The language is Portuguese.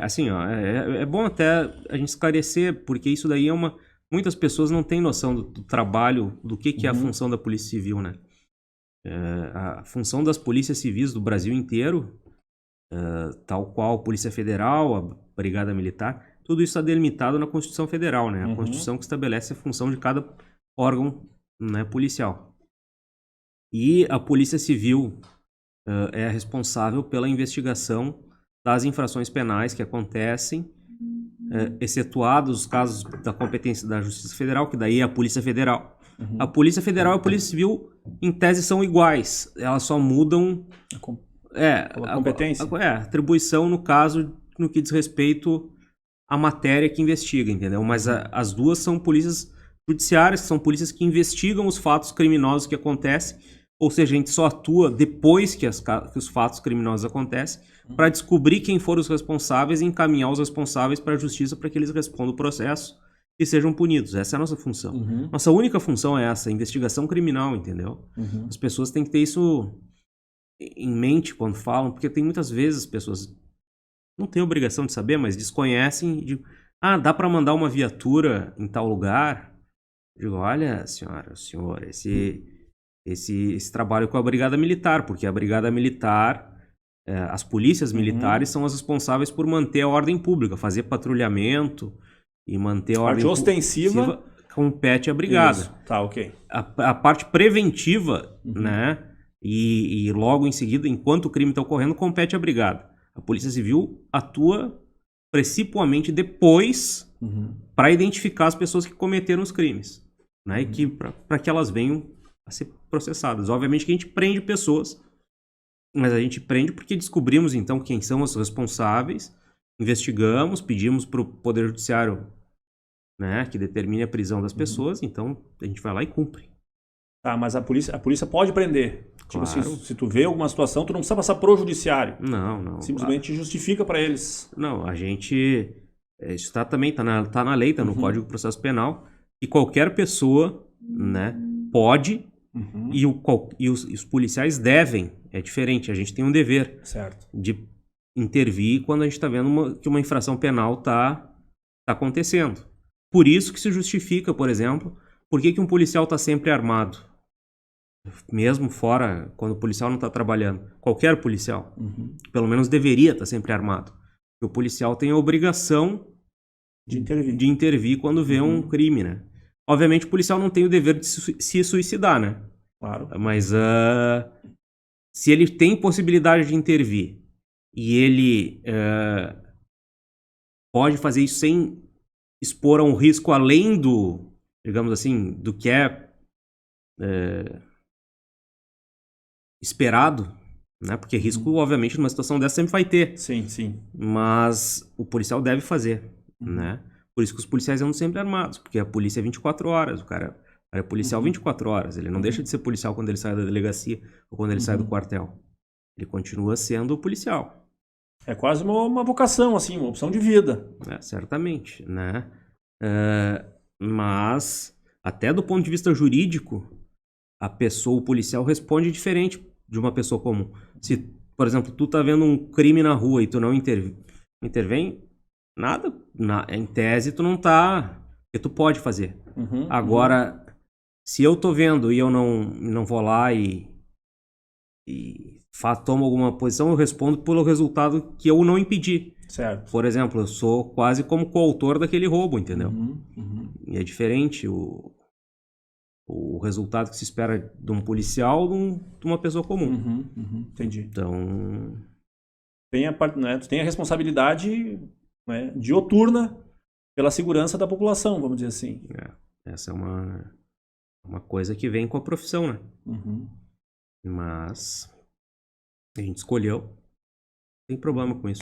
Assim, ó, é bom até a gente esclarecer, porque isso daí é uma... Muitas pessoas não têm noção do trabalho, do que é a função da Polícia Civil, né? A função das polícias civis do Brasil inteiro, tal qual a Polícia Federal, a Brigada Militar, tudo isso está delimitado na Constituição Federal, né? A Constituição que estabelece a função de cada órgão, né, policial. E a Polícia Civil é responsável pela investigação das infrações penais que acontecem, excetuados os casos da competência da Justiça Federal, que daí é a Polícia Federal. A Polícia Federal e a Polícia Civil, em tese, são iguais. Elas só mudam... A competência? A atribuição, no caso, no que diz respeito à matéria que investiga, entendeu? Mas as duas são polícias judiciárias, que são polícias que investigam os fatos criminosos que acontecem, ou seja, a gente só atua depois que os fatos criminosos acontecem, para descobrir quem foram os responsáveis e encaminhar os responsáveis para a justiça para que eles respondam o processo e sejam punidos. Essa é a nossa função. Nossa única função é essa, investigação criminal, entendeu? As pessoas têm que ter isso em mente quando falam, porque tem muitas vezes pessoas não têm obrigação de saber, mas desconhecem. Dá para mandar uma viatura em tal lugar? Eu digo, olha, senhora, senhor, esse trabalho com a Brigada Militar, porque a Brigada Militar, as polícias militares são as responsáveis por manter a ordem pública, fazer patrulhamento e manter a ordem pública. A parte ostensiva compete à Brigada. Isso. Tá, ok. A parte preventiva, né? E logo em seguida, enquanto o crime está ocorrendo, compete à Brigada. A Polícia Civil atua principalmente depois para identificar as pessoas que cometeram os crimes, né? E para que elas venham a ser processadas. Obviamente que a gente prende pessoas, mas a gente prende porque descobrimos então quem são os responsáveis, investigamos, pedimos para o Poder Judiciário, né, que determine a prisão das pessoas, então a gente vai lá e cumpre. Tá, mas a polícia pode prender. Claro. Tipo, se tu vê alguma situação, tu não precisa passar pro judiciário. Não. Simplesmente justifica para eles. Não, a gente... Isso também tá na lei, tá no Código de Processo Penal, que qualquer pessoa, né, pode, e os policiais devem, é diferente, a gente tem um dever de intervir quando a gente está vendo que uma infração penal tá acontecendo. Por isso que se justifica, por exemplo, por que um policial está sempre armado. Mesmo fora, quando o policial não está trabalhando. Qualquer policial, pelo menos deveria estar sempre armado. Porque o policial tem a obrigação de intervir quando vê um crime, né? Obviamente o policial não tem o dever de se suicidar, né? Claro. Mas se ele tem possibilidade de intervir e ele pode fazer isso sem expor a um risco além do, digamos assim, do que é esperado, né? Porque risco, obviamente, numa situação dessa sempre vai ter. Sim. Mas o policial deve fazer, né? Por isso que os policiais andam sempre armados, porque a polícia é 24 horas, o cara é policial 24 horas, ele não deixa de ser policial quando ele sai da delegacia ou quando ele sai do quartel. Ele continua sendo policial. É quase uma vocação, assim, uma opção de vida. Certamente, né? Mas, até do ponto de vista jurídico, o policial responde diferente de uma pessoa comum. Se, por exemplo, tu tá vendo um crime na rua e tu não intervém, nada, em tese tu não tá, porque tu pode fazer. Agora, se eu tô vendo e eu não vou lá e tomo alguma posição, eu respondo pelo resultado que eu não impedi. Certo. Por exemplo, eu sou quase como coautor daquele roubo, entendeu? E é diferente o resultado que se espera de um policial de uma pessoa comum. Entendi. Então... Tu tem a responsabilidade, né, diuturna pela segurança da população, vamos dizer assim. Essa é uma coisa que vem com a profissão, né? Mas a gente escolheu. Não tem problema com isso.